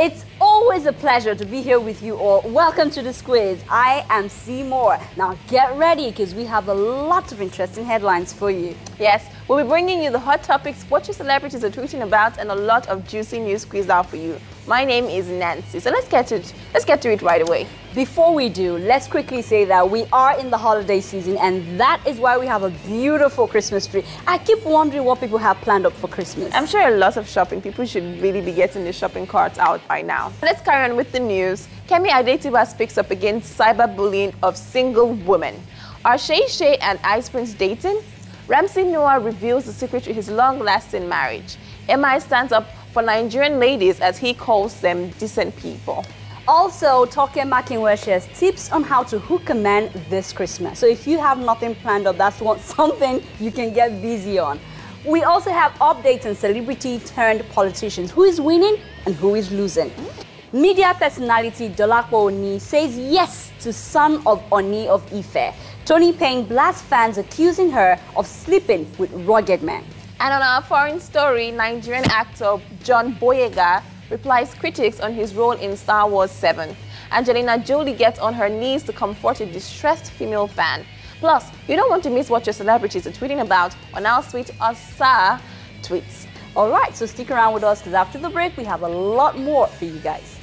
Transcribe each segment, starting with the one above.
It's always a pleasure to be here with you all. Welcome to this quiz. I am Seymour. Now get ready because we have a lot of interesting headlines for you. Yes, we'll be bringing you the hot topics, what your celebrities are tweeting about, and a lot of juicy news squeezed out for you. My name is Nancy, so let's get to it right away. Before we do, let's quickly say that we are in the holiday season, and that is why we have a beautiful Christmas tree. I keep wondering what people have planned up for Christmas. I'm sure a lot of shopping. People should really be getting the shopping carts out by now. Let's carry on with the news. Kemi Adetiba speaks up against cyberbullying of single women. Are Seyi Shay and Ice Prince dating? Ramsey Nouah reveals the secret to his long-lasting marriage. MI stands up for Nigerian ladies as he calls them decent people. Also, Toke Makinwe shares tips on how to hook a man this Christmas. So if you have nothing planned up, that's something you can get busy on. We also have updates on celebrity turned politicians. Who is winning and who is losing? Media personality Dolapo Oni says yes to son of Oni of Ife. Tony Payne blasts fans accusing her of sleeping with rugged men. And on our foreign story, Nigerian actor John Boyega replies critics on his role in Star Wars 7. Angelina Jolie gets on her knees to comfort a distressed female fan. Plus, you don't want to miss what your celebrities are tweeting about on our Sweet Asa tweets. All right, so stick around with us because after the break, we have a lot more for you guys.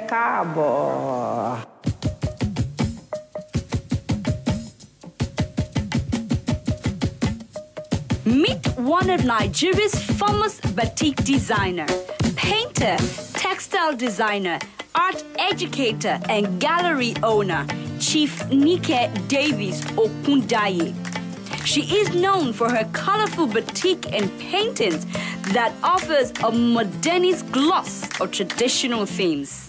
Cabo. Meet one of Nigeria's famous batik designer, painter, textile designer, art educator, and gallery owner, Chief Nike Davis Okundaye. She is known for her colorful batik and paintings that offers a modernist gloss of traditional themes.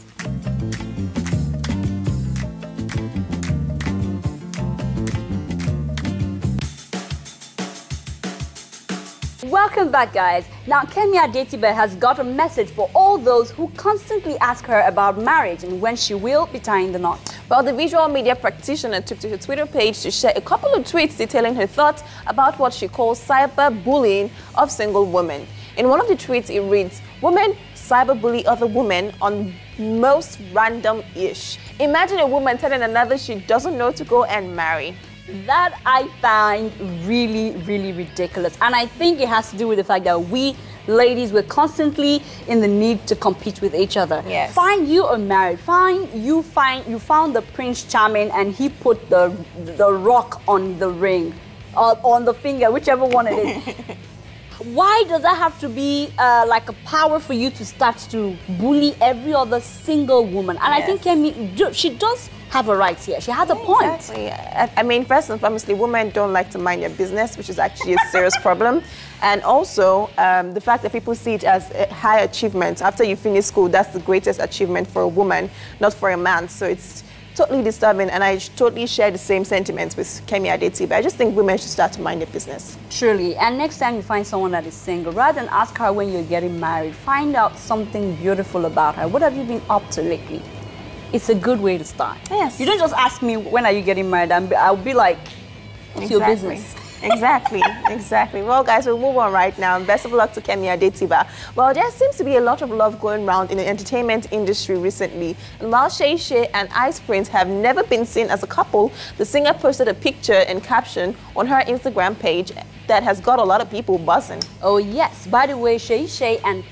Welcome back, guys. Now, Kemi Adetiba has got a message for all those who constantly ask her about marriage and when she will be tying the knot. Well, the visual media practitioner took to her Twitter page to share a couple of tweets detailing her thoughts about what she calls cyberbullying of single women. In one of the tweets, it reads, "Women cyberbully other women on most random-ish. Imagine a woman telling another she doesn't know to go and marry." That I find really, really ridiculous. And I think it has to do with the fact that we ladies were constantly in the need to compete with each other. Yes. Fine, you are married. Fine, you found the Prince Charming and he put the rock on the ring, or on the finger, whichever one it is. Why does that have to be like a power for you to start to bully every other single woman? And yes. I think Kemi, she does have a right here. She has a point. Exactly. I mean, first and foremost, women don't like to mind their business, which is actually a serious problem. And also, the fact that people see it as a high achievement. After you finish school, that's the greatest achievement for a woman, not for a man. So it's totally disturbing, and I totally share the same sentiments with Kemi Adetiba. I just think women should start to mind their business. Truly. And next time you find someone that is single, rather than ask her when you're getting married, find out something beautiful about her. What have you been up to lately? It's a good way to start. Yes. You don't just ask me, when are you getting married? I'll be like, it's your business. Exactly, exactly. Well, guys, we'll move on right now. Best of luck to Kemi Adetiba. Well, there seems to be a lot of love going around in the entertainment industry recently. And while Seyi Shay and Ice Prince have never been seen as a couple, the singer posted a picture and caption on her Instagram page that has got a lot of people buzzing. Oh, yes. By the way, Seyi Shay and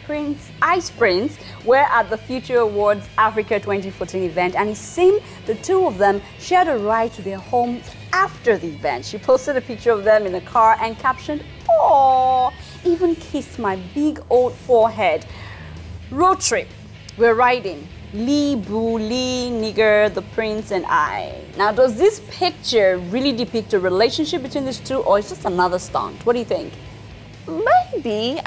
Ice Prince were at the Future Awards Africa 2014 event, and it seemed the two of them shared a ride to their homes after the event. She posted a picture of them in a car and captioned, "Aww, even kissed my big old forehead. Road trip. We're riding. Lee, Boo, Lee, Nigger, the Prince, and I." Now, does this picture really depict a relationship between these two, or is it just another stunt? What do you think? Maybe.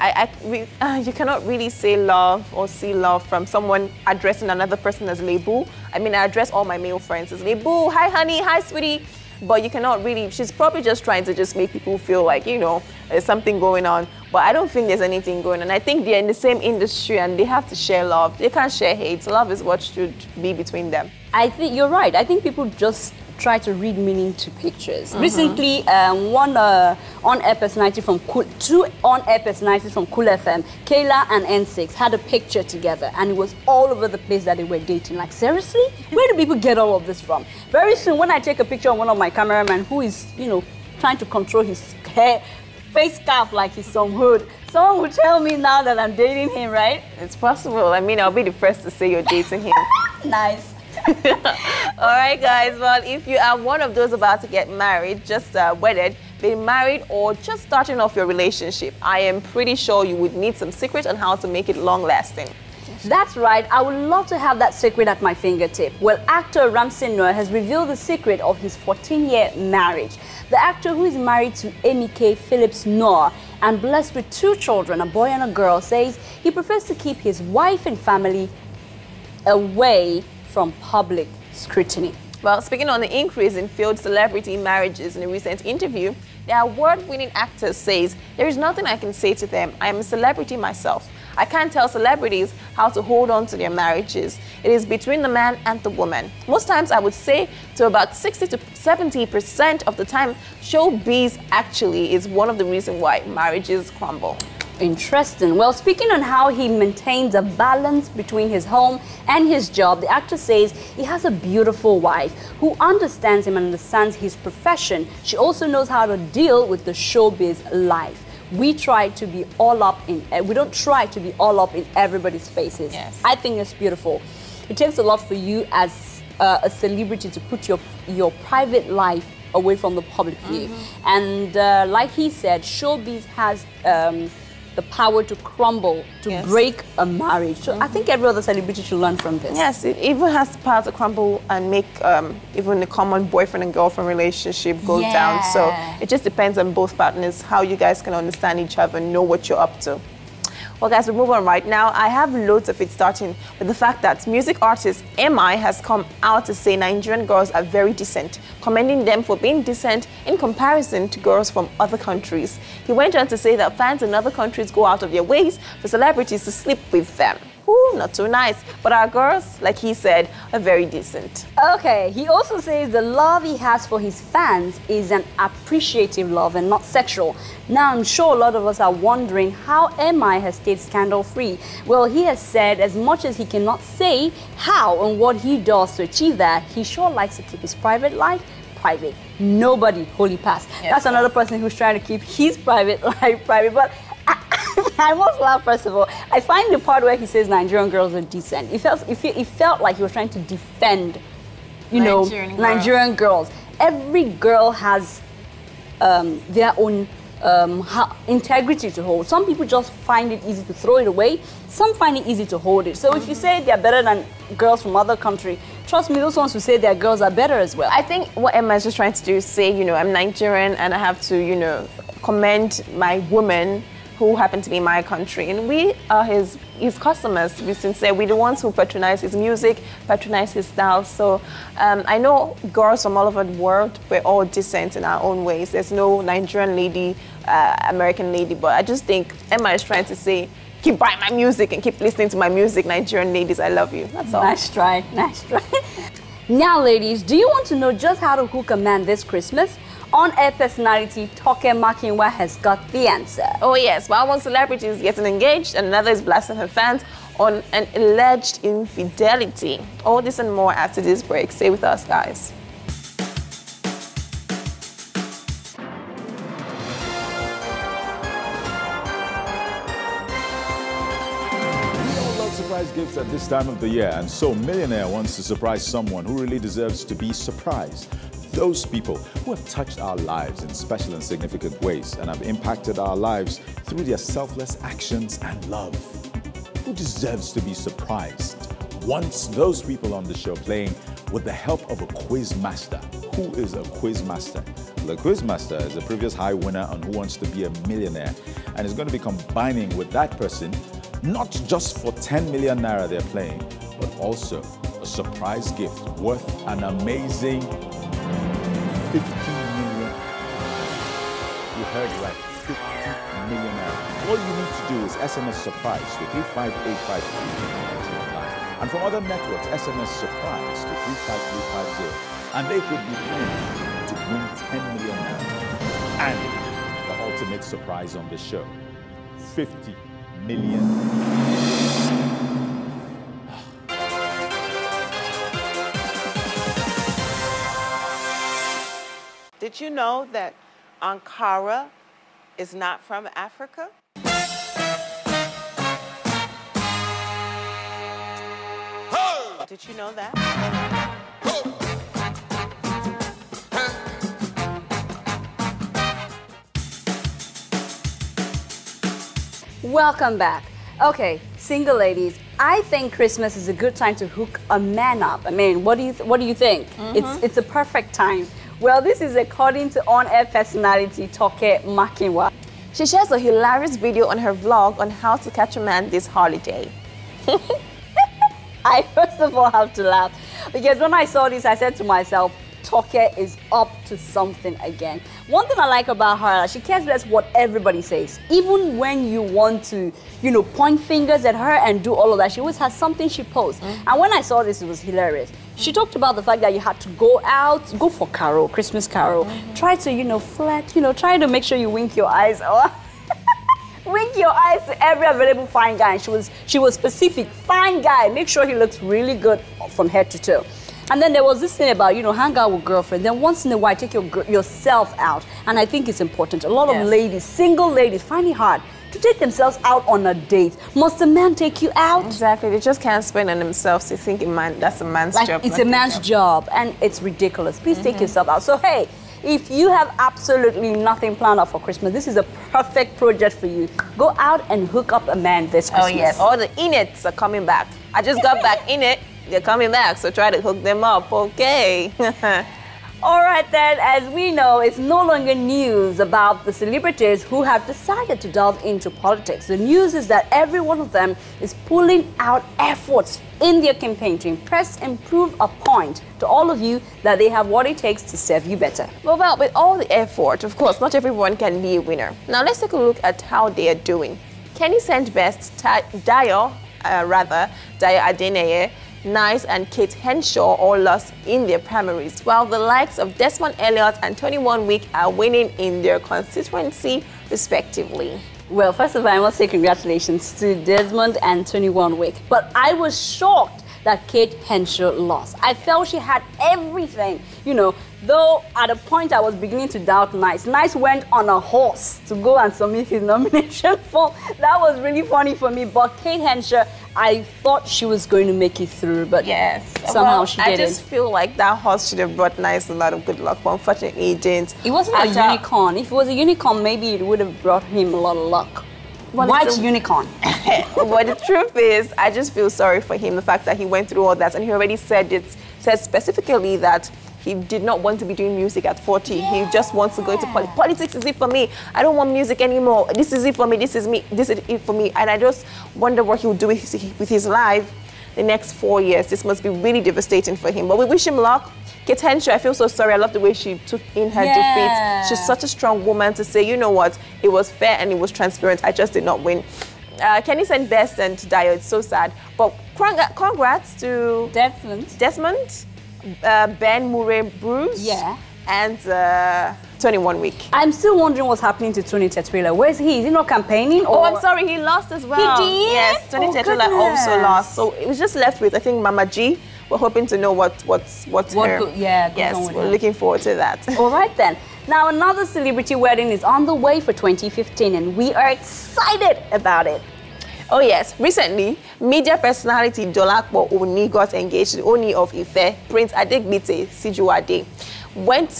You cannot really say love or see love from someone addressing another person as Lebu. I mean, I address all my male friends as Lebu. Hi, honey. Hi, sweetie. But you cannot really, she's probably just trying to just make people feel like, you know, there's something going on. But I don't think there's anything going on. I think they're in the same industry and they have to share love. They can't share hate. Love is what should be between them. I think you're right. I think people just try to read meaning to pictures. Recently, on-air personality from two on-air personalities from Cool FM, Kayla and N6, had a picture together, and it was all over the place that they were dating. Like, seriously? Where do people get all of this from? Very soon, when I take a picture of one of my cameramen who is, you know, trying to control his hair, face cap like he's some hood, someone will tell me now that I'm dating him, right? It's possible. I mean, I'll be the first to say you're dating him. Nice. All right, guys. Well, if you are one of those about to get married, just wedded, been married, or just starting off your relationship, I am pretty sure you would need some secrets on how to make it long-lasting. That's right. I would love to have that secret at my fingertip. Well, actor Ramsey Nouah has revealed the secret of his 14-year marriage. The actor, who is married to Amy K. Phillips Noah and blessed with 2 children, a boy and a girl, says he prefers to keep his wife and family away from public scrutiny. Well, speaking on the increase in failed celebrity marriages in a recent interview, the award-winning actor says, "There is nothing I can say to them. I am a celebrity myself. I can't tell celebrities how to hold on to their marriages. It is between the man and the woman." Most times, I would say to about 60 to 70% of the time, showbiz actually is one of the reasons why marriages crumble. Interesting. Well, speaking on how he maintains a balance between his home and his job, the actor says he has a beautiful wife who understands him and understands his profession. She also knows how to deal with the showbiz life. We try to be all up in, we don't try to be all up in everybody's faces. Yes. I think it's beautiful. It takes a lot for you as a celebrity to put your private life away from the public view. And like he said, showbiz has the power to crumble, to break a marriage. So I think every other celebrity should learn from this. Yes, it even has the power to crumble and make even a common boyfriend and girlfriend relationship go down. So it just depends on both partners, how you guys can understand each other and know what you're up to. Well, guys, we move on right now. I have loads of it, starting with the fact that music artist MI has come out to say Nigerian girls are very decent, commending them for being decent in comparison to girls from other countries. He went on to say that fans in other countries go out of their ways for celebrities to sleep with them. Ooh, not too nice. But our girls, like he said, are very decent. Okay, he also says the love he has for his fans is an appreciative love and not sexual. Now, I'm sure a lot of us are wondering how MI has stayed scandal-free. Well, he has said as much as he cannot say how and what he does to achieve that, he sure likes to keep his private life private. Nobody holy pass. Yes, that's another person who's trying to keep his private life private. But I must laugh, first of all. I find the part where he says Nigerian girls are decent. It felt like he was trying to defend, Nigerian girls. Every girl has their own integrity to hold. Some people just find it easy to throw it away. Some find it easy to hold it. So if you say they're better than girls from other countries, trust me, those ones who say their girls are better as well. I think what Emma is just trying to do is say, I'm Nigerian and I have to, commend my women who happen to be in my country. And we are his customers, to be sincere. We're the ones who patronize his music, patronize his style. So I know girls from all over the world, we're all decent in our own ways. There's no Nigerian lady, American lady, but I just think Emma is trying to say, keep buying my music and keep listening to my music, Nigerian ladies, I love you. That's all. Nice try, nice try. Now, ladies, do you want to know just how to hook a man this Christmas? On-air personality Toke Makinwa has got the answer. Oh yes, while one celebrity is getting engaged and another is blasting her fans on an alleged infidelity. All this and more after this break. Stay with us, guys. Surprise gifts at this time of the year, and so Millionaire wants to surprise someone who really deserves to be surprised. Those people who have touched our lives in special and significant ways and have impacted our lives through their selfless actions and love. Who deserves to be surprised? Once those people on the show playing with the help of a quiz master. Who is a quiz master? The quiz master is a previous high winner on Who Wants to Be a Millionaire and is going to be combining with that person not just for 10 million naira they're playing, but also a surprise gift worth an amazing 15 million. You heard right, 50 million naira. All you need to do is SMS surprise to 35853 and from other networks, SMS surprise to 35350. and they could be in to win 10 million naira. And the ultimate surprise on the show, 50 million. Did you know that Ankara is not from Africa? Did you know that? Welcome back. Okay, single ladies, I think Christmas is a good time to hook a man up. I mean, what do you think? It's a perfect time. Well, this is according to on-air personality Toke Makinwa. She shares a hilarious video on her vlog on how to catch a man this holiday. I first of all have to laugh because when I saw this, I said to myself, Toke is up to something again. One thing I like about her, she cares less what everybody says. Even when you want to, point fingers at her and do all of that, she always has something she posts. And when I saw this, it was hilarious. She talked about the fact that you had to go out, go for carol, Christmas carol, try to, flirt, try to make sure you wink your eyes. Wink your eyes to every available fine guy. And she was specific, fine guy. Make sure he looks really good from head to toe. And then there was this thing about, hang out with girlfriend. Then once in a while, take yourself out. And I think it's important. A lot of ladies, single ladies, find it hard to take themselves out on a date. Must a man take you out? Exactly. They just can't spend on themselves. They think that's a man's job. It's a man's job. And it's ridiculous. Please take yourself out. So, hey, if you have absolutely nothing planned out for Christmas, this is a perfect project for you. Go out and hook up a man this Christmas. Oh, yes. All the in-its are coming back. I just got back in it. They're coming back, so try to hook them up, okay? All right then, as we know, it's no longer news about the celebrities who have decided to delve into politics. The news is that every one of them is pulling out efforts in their campaign to impress and prove a point to all of you that they have what it takes to serve you better. Well, with all the effort, of course, not everyone can be a winner. Now let's take a look at how they are doing. Kenny sent best Dayo Adeneye, Nice and Kate Henshaw all lost in their primaries, while the likes of Desmond Elliott and 21 Week are winning in their constituency, respectively. Well, first of all, I must say congratulations to Desmond and 21 Week. But I was shocked that Kate Henshaw lost. I felt she had everything, though at a point I was beginning to doubt Nice. Nice went on a horse to go and submit his nomination form. That was really funny for me. But Kate Henshaw, I thought she was going to make it through, but somehow she didn't. I just feel like that horse should have brought Nice a lot of good luck, but unfortunately it didn't. It wasn't a unicorn. If it was a unicorn, maybe it would have brought him a lot of luck. White unicorn. But the truth is, I just feel sorry for him, the fact that he went through all that, and he already said specifically that he did not want to be doing music at 40. He just wants to go into politics. Politics is it for me. I don't want music anymore. This is it for me. This is me. This is it for me. And I just wonder what he'll do with his life the next 4 years. This must be really devastating for him. But we wish him luck. Kate Henshaw, I feel so sorry. I love the way she took in her defeat. She's such a strong woman to say, you know what, it was fair and it was transparent. I just did not win. Kenny sent best and Dio. It's so sad. But congrats to Desmond, Ben Murray Bruce, and 21 Week. I'm still wondering what's happening to Tony Tetuila. Where's he? Is he not campaigning? Oh, I'm sorry, he lost as well. He did? Yes, Tony Tetuila also lost. So it was just left with, I think, Mama G. We're hoping to know what's her. Yes, we're looking forward to that. All right then. Now another celebrity wedding is on the way for 2015, and we are excited about it. Oh yes, recently, media personality Dolapo Oni got engaged to Oni of Ife, Prince Adegbite Sijuade.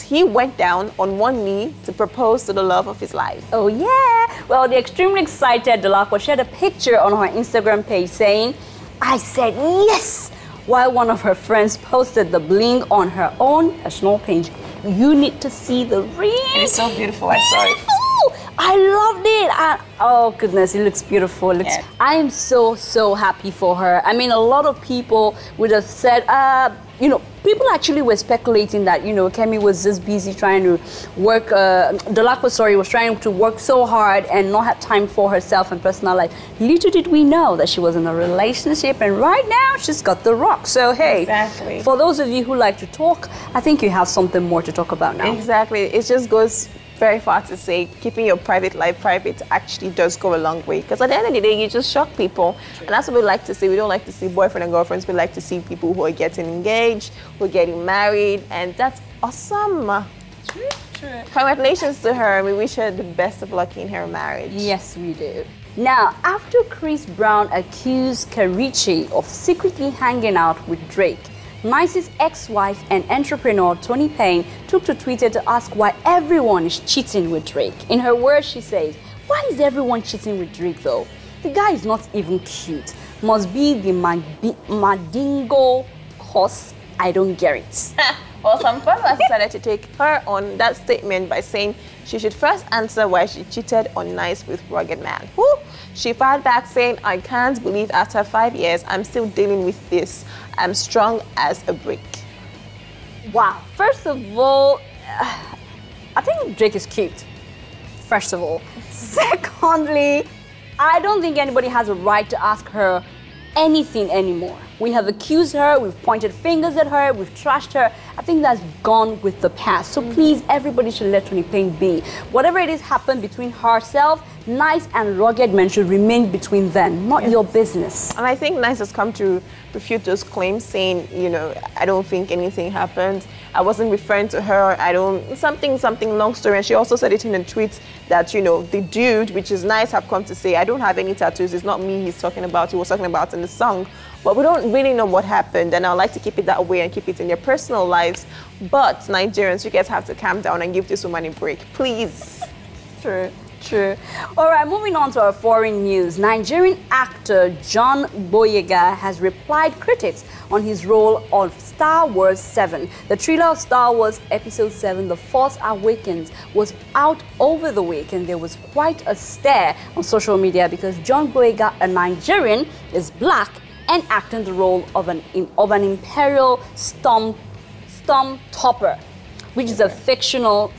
He went down on one knee to propose to the love of his life. Oh yeah! Well, the extremely excited Dolapo shared a picture on her Instagram page saying, "I said yes," while one of her friends posted the bling on her own personal page. You need to see the ring. It's so beautiful. I saw it. I loved it. Oh goodness, it looks beautiful. I am so happy for her. I mean, a lot of people would have said, you know, people actually were speculating that, you know, Kemi was just busy trying to work, Dolapo, was trying to work so hard and not have time for herself and personal life. Little did we know that she was in a relationship, and right now she's got the rock. So hey, exactly. For those of you who like to talk, I think you have something more to talk about now. Exactly. It just goes very far to say keeping your private life private actually does go a long way, because at the end of the day you just shock people. True. And that's what we like to see. We don't like to see boyfriend and girlfriends. We like to see people who are getting engaged, who are getting married, and that's awesome. True. Congratulations to her. We wish her the best of luck in her marriage. Yes, we do. Now, after Chris Brown accused Karichi of secretly hanging out with Drake, Nice's ex-wife and entrepreneur Tony Payne took to Twitter to ask why everyone is cheating with Drake. In her words, she says, "Why is everyone cheating with Drake though? The guy is not even cute. Must be the Madingo cause. I don't get it." Well, some followers decided to take her on that statement by saying she should first answer why she cheated on Nice with Rugged Man. Woo! She fired back saying, "I can't believe after 5 years I'm still dealing with this. I'm strong as a brick." Wow. First of all, I think Drake is cute. First of all. Secondly, I don't think anybody has a right to ask her anything anymore. We have accused her, we've pointed fingers at her, we've trashed her. I think that's gone with the past. So please, everybody should let Tony Payne be. Whatever it is happened between herself, Nice and Rugged Man should remain between them, not your business. And I think Nice has come to refute those claims, saying, you know, I don't think anything happened. I wasn't referring to her. I don't, something, long story. And she also said it in a tweet that, you know, the dude, which is Nice, have come to say, I don't have any tattoos. It's not me he's talking about. He was talking about in the song. But we don't really know what happened, and I'd like to keep it that way and keep it in your personal lives. But Nigerians, you guys have to calm down and give this woman a break, please. True. All right, moving on to our foreign news. Nigerian actor John Boyega has replied critics on his role of Star Wars 7. The trailer of Star Wars Episode 7, The Force Awakens, was out over the week, and there was quite a stir on social media because John Boyega, a Nigerian, is black and acting the role of an Imperial Stormtrooper, which is a fictional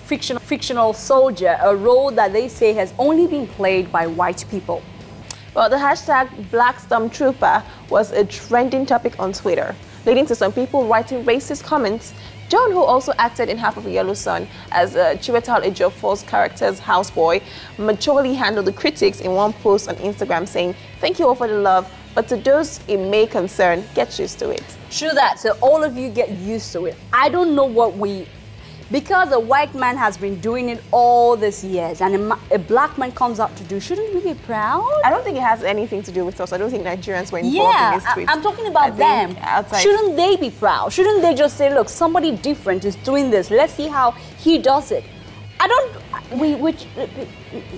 soldier, a role that they say has only been played by white people. Well, the hashtag Black Stormtrooper was a trending topic on Twitter, leading to some people writing racist comments. John, who also acted in Half of a Yellow Sun as Chiwetel Ejiofor's character's houseboy, maturely handled the critics in one post on Instagram saying, "Thank you all for the love, but to those it may concern, get used to it." True that, so all of you get used to it. I don't know what because a white man has been doing it all these years and a black man comes out to do, shouldn't we be proud? I don't think it has anything to do with us. I don't think Nigerians were involved in his tweets. I'm talking about them. Shouldn't they be proud? Shouldn't they just say, look, somebody different is doing this. Let's see how he does it.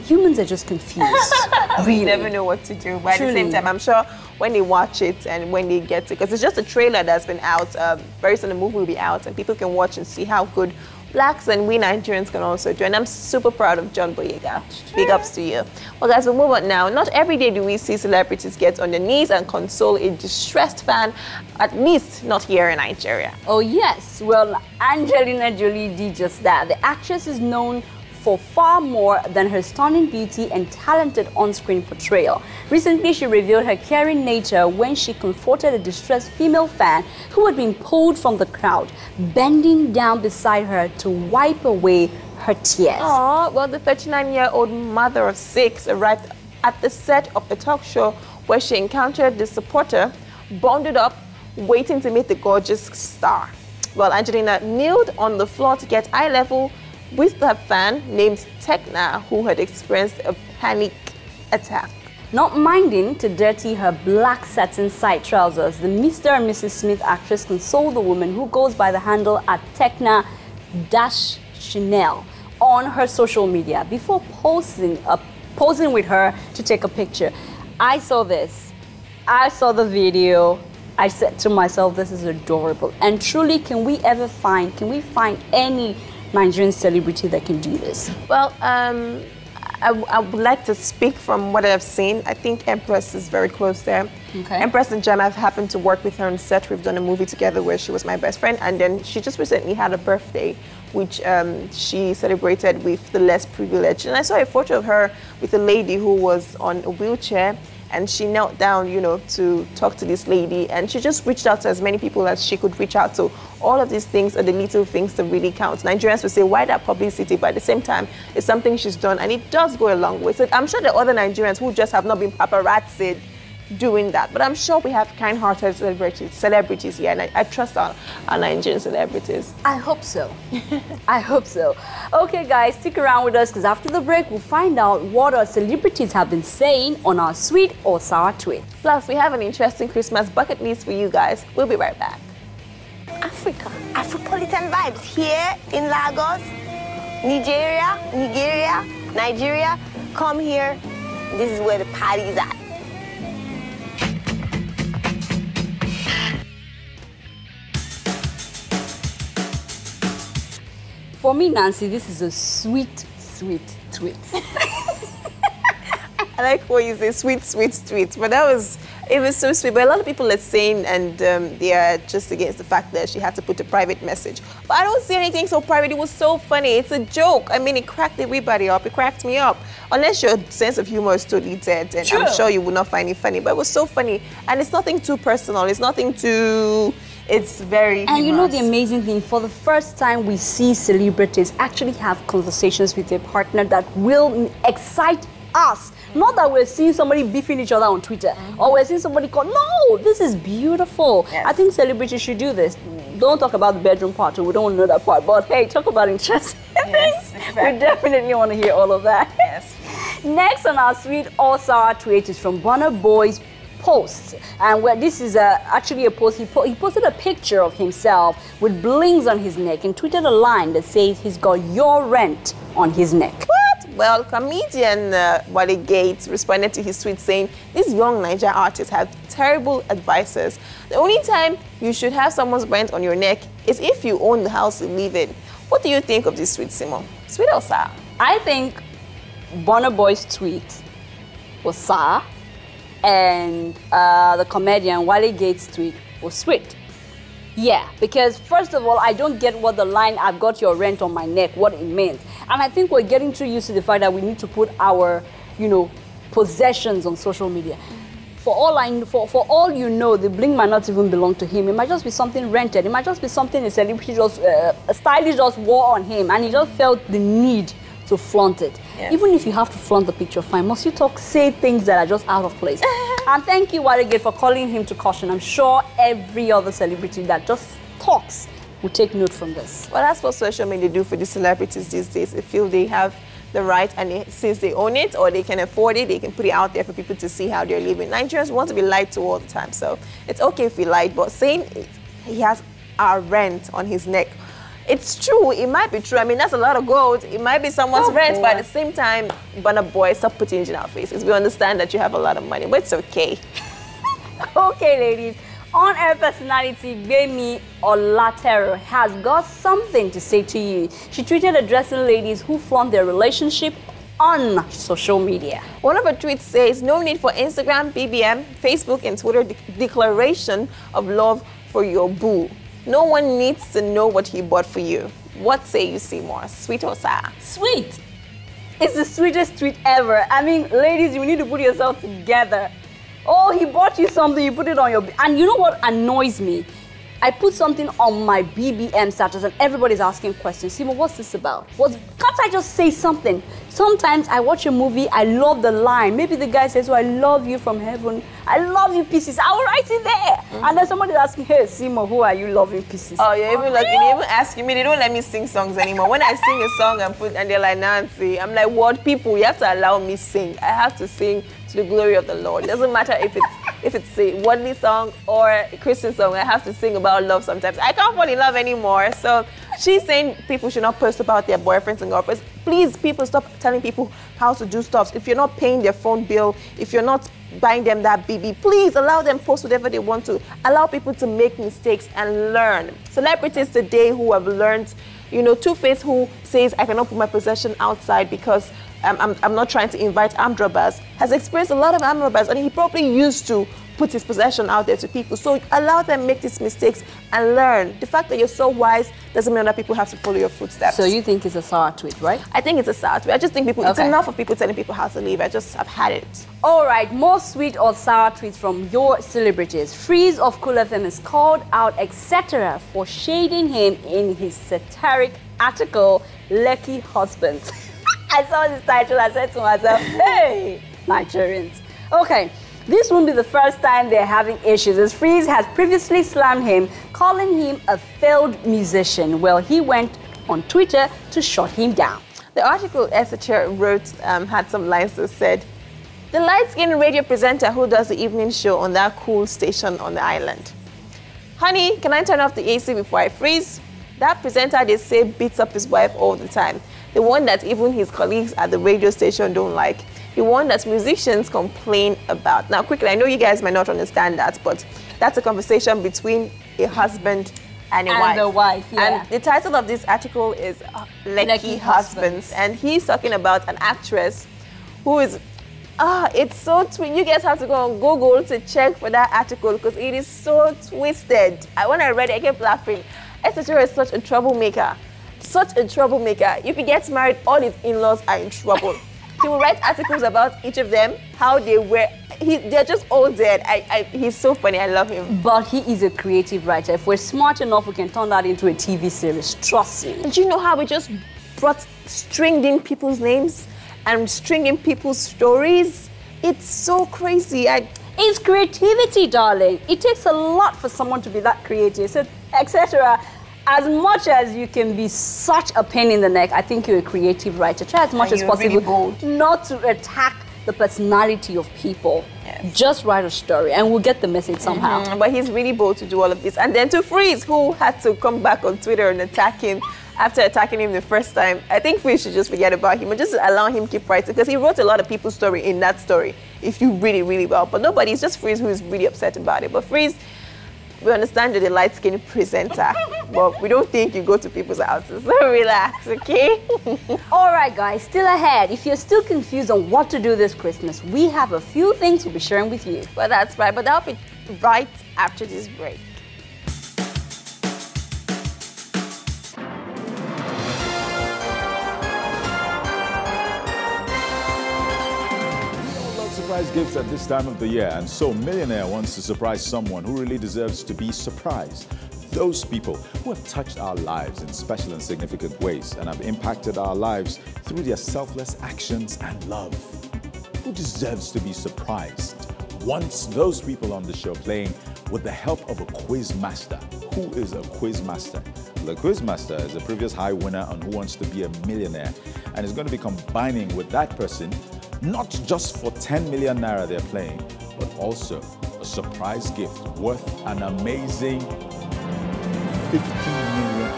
Humans are just confused. We never know what to do. But at the same time, I'm sure when they watch it and when they get it, because it's just a trailer that's been out, very soon the movie will be out, and people can watch and see how good blacks and we Nigerians can also do. And I'm super proud of John Boyega. Big ups to you. Well, guys, we'll move on now. Not every day do we see celebrities get on their knees and console a distressed fan, at least not here in Nigeria. Oh, yes. Well, Angelina Jolie did just that. The actress is known for far more than her stunning beauty and talented on-screen portrayal. Recently, she revealed her caring nature when she comforted a distressed female fan who had been pulled from the crowd, bending down beside her to wipe away her tears. Oh, well, the 39-year-old mother of 6 arrived at the set of a talk show where she encountered the supporter, bonded up, waiting to meet the gorgeous star. Well, Angelina kneeled on the floor to get eye level with her fan named Tekna, who had experienced a panic attack. Not minding to dirty her black satin side trousers, the Mr. and Mrs. Smith actress consoled the woman who goes by the handle at Tekna-Chanel on her social media before posing with her to take a picture. I saw this. I saw the video. I said to myself, this is adorable. And truly, can we find any Nigerian celebrity that can do this? Well, I would like to speak from what I've seen. I think Empress is very close there. Okay. Empress and Jem, I've happened to work with her on set. We've done a movie together where she was my best friend, and then she just recently had a birthday, which she celebrated with the less privileged. And I saw a photo of her with a lady who was on a wheelchair, and she knelt down, you know, to talk to this lady, and she just reached out to as many people as she could reach out to. All of these things are the little things that really count. Nigerians will say, why that publicity? But at the same time, it's something she's done, and it does go a long way. So I'm sure there are other Nigerians who just have not been paparazzied doing that. But I'm sure we have kind-hearted celebrities here, and I trust our Nigerian celebrities. I hope so. I hope so. Okay, guys, stick around with us, because after the break, we'll find out what our celebrities have been saying on our sweet or sour tweet. Plus, we have an interesting Christmas bucket list for you guys. We'll be right back. Africa, Afropolitan vibes here in Lagos, Nigeria. Come here. This is where the party's at. For me, Nancy, this is a sweet, sweet tweet. I like what you say, sweet, sweet tweet. But it was so sweet. But a lot of people are saying, and they are just against the fact that she had to put a private message. But I don't see anything so private. It was so funny. It's a joke. I mean, it cracked everybody up. It cracked me up. Unless your sense of humor is totally dead, and I'm sure you would not find it funny. But it was so funny. And it's nothing too personal. It's nothing too... It's very humorous. And you know the amazing thing, for the first time we see celebrities actually have conversations with their partner that will excite us. Not that we're seeing somebody beefing each other on Twitter, or we're seeing somebody call. No, this is beautiful. Yes. I think celebrities should do this. Don't talk about the bedroom part, we don't want to know that part. But hey, talk about interesting Yes, things. exactly. We definitely want to hear all of that. Yes. Next on our sweet or sour tweet is from Burna Boy's post, and where this is actually a post. He posted a picture of himself with blings on his neck and tweeted a line that says he's got your rent on his neck. What? Well, comedian Wale Gates responded to his tweet saying, these young Nigerian artists have terrible advisors. The only time you should have someone's rent on your neck is if you own the house you live in. What do you think of this tweet, Simon? Sweet or sour? I think Burna Boy's tweet was sour, and the comedian Wale Gates' tweet was sweet. Yeah, because first of all, I don't get what the line "I've got your rent on my neck" what it meant, and I think we're getting too used to the fact that we need to put our, possessions on social media. For all you know, the bling might not even belong to him. It might just be something rented. It might just be something a celebrity a stylist just wore on him, and he just felt the need to flaunt it. Yes. Even if you have to flaunt the picture, fine. Must you say things that are just out of place? And thank you, Wale Gates, for calling him to caution. I'm sure every other celebrity that just talks will take note from this. Well, that's what social media do for the celebrities these days. They feel they have the right, and since they own it or they can afford it, they can put it out there for people to see how they're living. Nigerians want to be lied to all the time, so it's okay if we lied, but saying he has our rent on his neck, it's true. It might be true. I mean, that's a lot of gold. It might be someone's rent, but at the same time, Burna Boy, stop putting it in our faces. We understand that you have a lot of money, but it's okay. Okay, ladies. On-air personality Gbemi Olatero has got something to say to you. She tweeted addressing ladies who flaunt their relationship on social media. One of her tweets says, no need for Instagram, BBM, Facebook, and Twitter declaration of love for your boo. No one needs to know what he bought for you. What say you, Seymour? Sweet or sour? Sweet. It's the sweetest tweet ever. I mean, ladies, you need to put yourself together. Oh, he bought you something, you put it on your... And you know what annoys me? I put something on my BBM status and everybody's asking questions. Seymour, what's this about? Can't I just say something? Sometimes I watch a movie, I love the line. Maybe the guy says, oh, I love you from heaven. I love you pieces. I will write it there. And then somebody's asking, hey, Seymour, who are you loving pieces? Oh, you're even like, you're even asking me. They don't let me sing songs anymore. When I sing a song and they're like, Nancy, I'm like, what people? You have to allow me sing. I have to sing to the glory of the Lord. It doesn't matter if it's a worldly song or a Christian song. I have to sing about love sometimes. I can't fall in love anymore. So she's saying people should not post about their boyfriends and girlfriends. Please, people, stop telling people how to do stuff. If you're not paying their phone bill, if you're not buying them that BB, please allow them post whatever they want to. Allow people to make mistakes and learn. Celebrities today who have learned, Two-Face who says, I cannot put my possession outside because I'm not trying to invite armed robbers, has experienced a lot of armed robbers, and he probably used to put his possession out there to people. So allow them make these mistakes and learn. The fact that you're so wise doesn't mean that people have to follow your footsteps. So you think it's a sour tweet, right? I think it's a sour tweet. I just think people, it's enough of people telling people how to live. I've had it. All right, more sweet or sour tweets from your celebrities. Freeze of Cool FM is called out, etc., for shading him in his satiric article, Lucky Husbands. I saw this title, I said to myself, hey, Nigerians. Okay. This won't be the first time they're having issues, as Freeze has previously slammed him, calling him a failed musician. Well, he went on Twitter to shut him down. The article Esther wrote had some lines that said, "The light-skinned radio presenter who does the evening show on that cool station on the island. Honey, can I turn off the AC before I freeze? That presenter, they say, beats up his wife all the time. The one that even his colleagues at the radio station don't like. The one that musicians complain about." Now, quickly, I know you guys might not understand that, but that's a conversation between a husband and a wife. And the wife, yeah. And the title of this article is Lucky Husbands. And he's talking about an actress who is, it's so twisted. You guys have to go on Google to check for that article because it is so twisted. When I read it, I kept laughing. Esther is such a troublemaker. Such a troublemaker. If he gets married, all his in-laws are in trouble. He will write articles about each of them, how they were. They're just all dead. He's so funny. I love him. But he is a creative writer. If we're smart enough, we can turn that into a TV series. Trust me. Did you know how we just stringed in people's names and stringed in people's stories? It's so crazy. It's creativity, darling. It takes a lot for someone to be that creative. So, etc. As much as you can be such a pain in the neck, I think you're a creative writer. Try as much as possible not to attack the personality of people. Yes. Just write a story and we'll get the message somehow. But he's really bold to do all of this. And then to Freeze, who had to come back on Twitter and attack him after attacking him the first time. I think Freeze should just forget about him and just allow him keep writing, because he wrote a lot of people's story in that story, if you really, really well. But nobody, it's just Freeze who is really upset about it. But Freeze, we understand you're the light-skinned presenter, but we don't think you go to people's houses. So relax, okay? All right, guys, still ahead. If you're still confused on what to do this Christmas, we have a few things we'll be sharing with you. Well, that's right, but that'll be right after this break. Surprise gifts at this time of the year, and so Millionaire wants to surprise someone who really deserves to be surprised. Those people who have touched our lives in special and significant ways and have impacted our lives through their selfless actions and love. Who deserves to be surprised? Wants those people on the show playing with the help of a quiz master. Who is a quiz master? The quiz master is a previous high winner on Who Wants to Be a Millionaire, and is going to be combining with that person not just for 10 million naira they're playing, but also a surprise gift worth an amazing 50 million.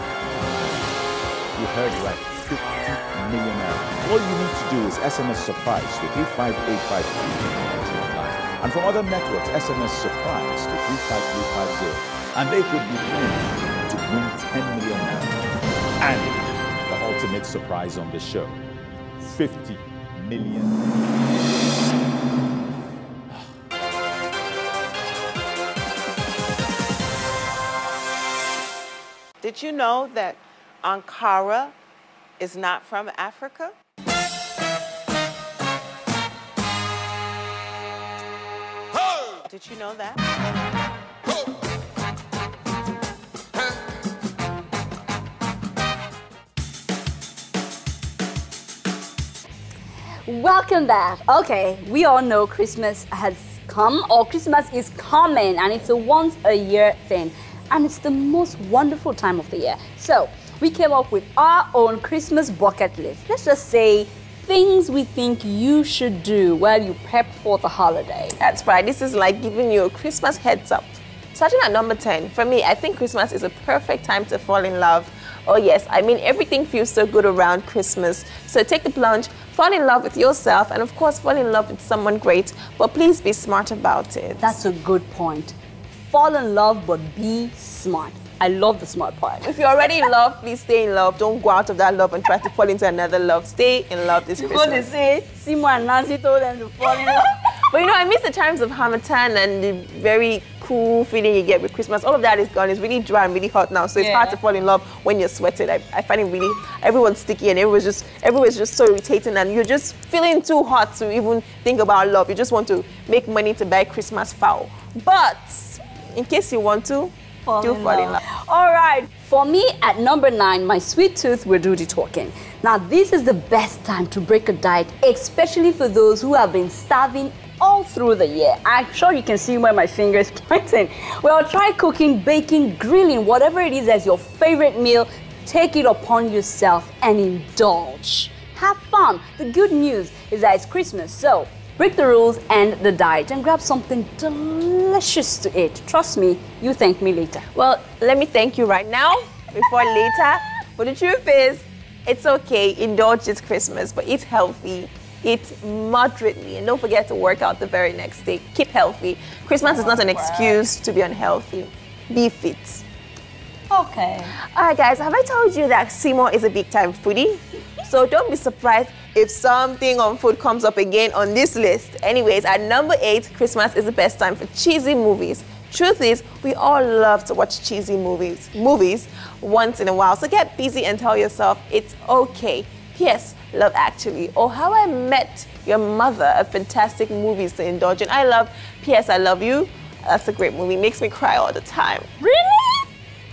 You heard right, 50 million naira. All you need to do is SMS surprise to 35853 and from other networks, SMS surprise to 35350, and they could be playing to win 10 million naira. And the ultimate surprise on the show, 50 million. Did you know that Ankara is not from Africa? Did you know that? Welcome back. Okay, we all know Christmas has come, or Christmas is coming, and it's a once a year thing. And it's the most wonderful time of the year. So we came up with our own Christmas bucket list. Let's just say things we think you should do while you prep for the holiday. That's right. This is like giving you a Christmas heads up. Starting at number 10, for me, I think Christmas is a perfect time to fall in love. Oh yes, I mean, everything feels so good around Christmas. So take the plunge, fall in love with yourself, and of course, fall in love with someone great. But please be smart about it. That's a good point. Fall in love, but be smart. I love the smart part. If you're already in love, please stay in love. Don't go out of that love and try to fall into another love. Stay in love this Christmas. What they say, Simo and Nancy told them to fall in love. But you know, I miss the times of Hamilton and the very cool feeling you get with Christmas. All of that is gone. It's really dry and really hot now, so it's hard to fall in love when you're sweating. I find it really, everyone's sticky and everyone's just so irritating, and you're just feeling too hot to even think about love. You just want to make money to buy Christmas fowl. But in case you want to, fall in love. All right, for me at number 9, my sweet tooth will do the talking. Now, this is the best time to break a diet, especially for those who have been starving all through the year. I'm sure you can see where my finger is pointing. Well, try cooking, baking, grilling, whatever it is as your favorite meal. Take it upon yourself and indulge. Have fun. The good news is that it's Christmas, so break the rules and the diet and grab something delicious to eat. Trust me, you thank me later. Well, let me thank you right now before later. But the truth is, it's okay. Indulge this Christmas, but eat healthy. Eat moderately, and don't forget to work out the very next day. Keep healthy. Christmas is not an excuse to be unhealthy. Be fit. Okay. All right, guys, have I told you that Simo is a big-time foodie? So don't be surprised if something on food comes up again on this list. Anyways, at number 8, Christmas is the best time for cheesy movies. Truth is, we all love to watch cheesy movies once in a while. So get busy and tell yourself it's okay. P.S. Love Actually, or How I Met Your Mother, a fantastic movies to indulge in. I love P.S. I Love You. That's a great movie. Makes me cry all the time. Really?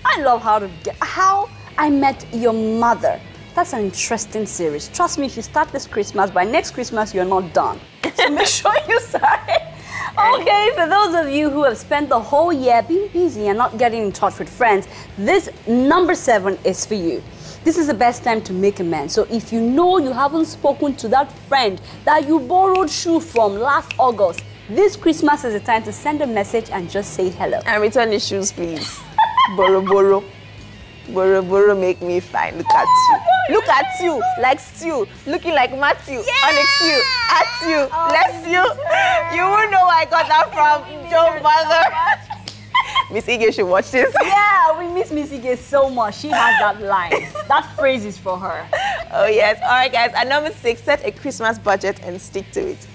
I love How I Met Your Mother. That's an interesting series. Trust me, if you start this Christmas, by next Christmas, you're not done. So make sure you start it. Okay, for those of you who have spent the whole year being busy and not getting in touch with friends, this number 7 is for you. This is the best time to make amends. So if you know you haven't spoken to that friend that you borrowed shoe from last August, this Christmas is the time to send a message and just say hello. And return the shoes, please. Boro, boro. Boro, boro, make me fine. Look at you. Look at you, like stew, looking like Matthew on a queue. At you, bless you. You won't know where I got that from. Don't bother. Miss Ige should watch this. Yeah, we miss Miss Ige so much. She has that line. That phrase is for her. Oh, yes. All right, guys. At number 6, set a Christmas budget and stick to it.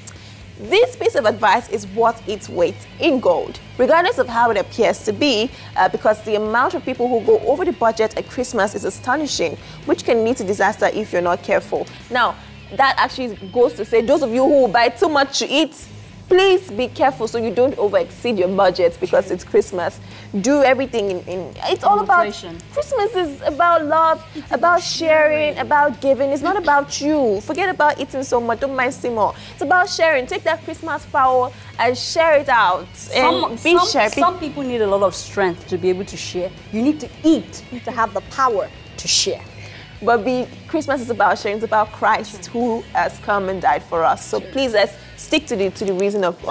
This piece of advice is worth its weight in gold, regardless of how it appears to be, because the amount of people who go over the budget at Christmas is astonishing, which can lead to disaster if you're not careful. Now, that actually goes to say, those of you who buy too much to eat, please be careful so you don't over-exceed your budget because it's Christmas. Do everything in it's all about, Christmas is about love, about sharing, about giving. It's not about you. Forget about eating so much, don't mind Simo. It's about sharing. Take that Christmas fowl and share it out. Some people need a lot of strength to be able to share. You need to eat, you need to have the power to share. But Christmas is about sharing. It's about Christ who has come and died for us. So please, let's stick to the reason of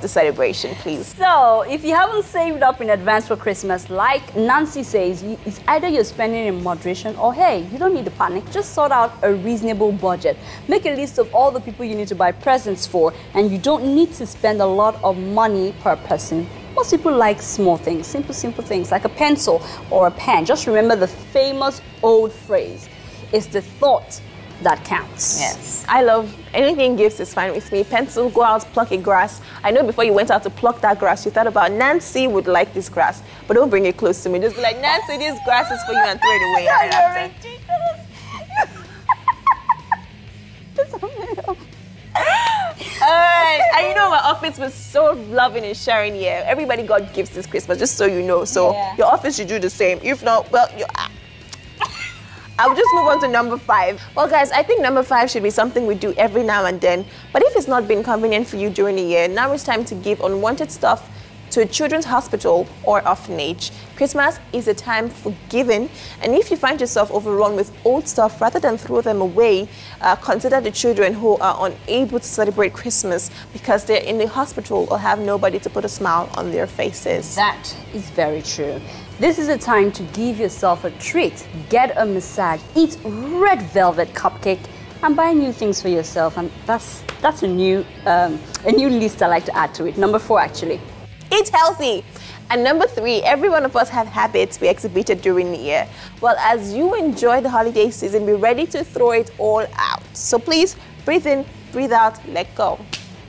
the celebration, please. So if you haven't saved up in advance for Christmas, like Nancy says, it's either you're spending in moderation or, hey, you don't need to panic. Just sort out a reasonable budget. Make a list of all the people you need to buy presents for, and you don't need to spend a lot of money per person. Most people like small things, simple things, like a pencil or a pen. Just remember the famous old phrase, it's the thought that counts. Yes. I love anything gifts is fine with me. Pencil, go out, pluck a grass. I know before you went out to pluck that grass, you thought about Nancy would like this grass, but don't bring it close to me. Just be like, Nancy, this grass is for you, and throw it away. You're ridiculous. Alright, and you know my office was so loving and sharing here. Everybody got gifts this Christmas, just so you know. So your office should do the same. If not, well, I'll just move on to number 5. Well, guys, I think number 5 should be something we do every now and then. But if it's not been convenient for you during the year, now it's time to give unwanted stuff to a children's hospital or orphanage. Christmas is a time for giving, and if you find yourself overrun with old stuff, rather than throw them away, consider the children who are unable to celebrate Christmas because they're in the hospital or have nobody to put a smile on their faces. That is very true. This is a time to give yourself a treat, get a massage, eat red velvet cupcake, and buy new things for yourself. And that's a new list I like to add to it. Number 4, actually. Eat healthy. And number 3, every one of us have habits we exhibited during the year. Well, as you enjoy the holiday season, be ready to throw it all out. So please breathe in, breathe out, let go.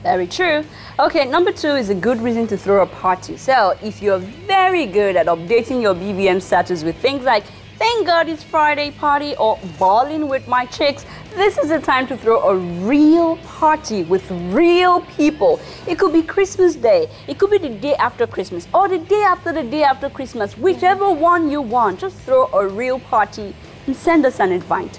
Very true. Okay, number 2 is a good reason to throw a party. So if you're very good at updating your BBM status with things like "Thank God it's Friday" party or "Balling with my chicks," this is the time to throw a real party with real people. It could be Christmas Day, it could be the day after Christmas, or the day after Christmas, whichever one you want. Just throw a real party and send us an invite.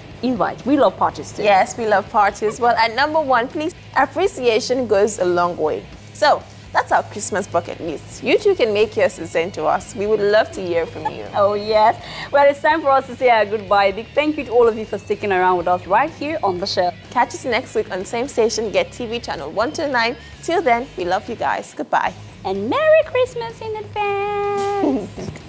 We love parties too. Yes, we love parties. Well, at number 1, please, appreciation goes a long way. So that's our Christmas bucket list. You too can make yours and send to us. We would love to hear from you. Oh yes. Well, it's time for us to say our goodbye. Big thank you to all of you for sticking around with us right here on the show. Catch us next week on the same station, GETTV channel 129. Till then, we love you guys. Goodbye. And Merry Christmas in advance.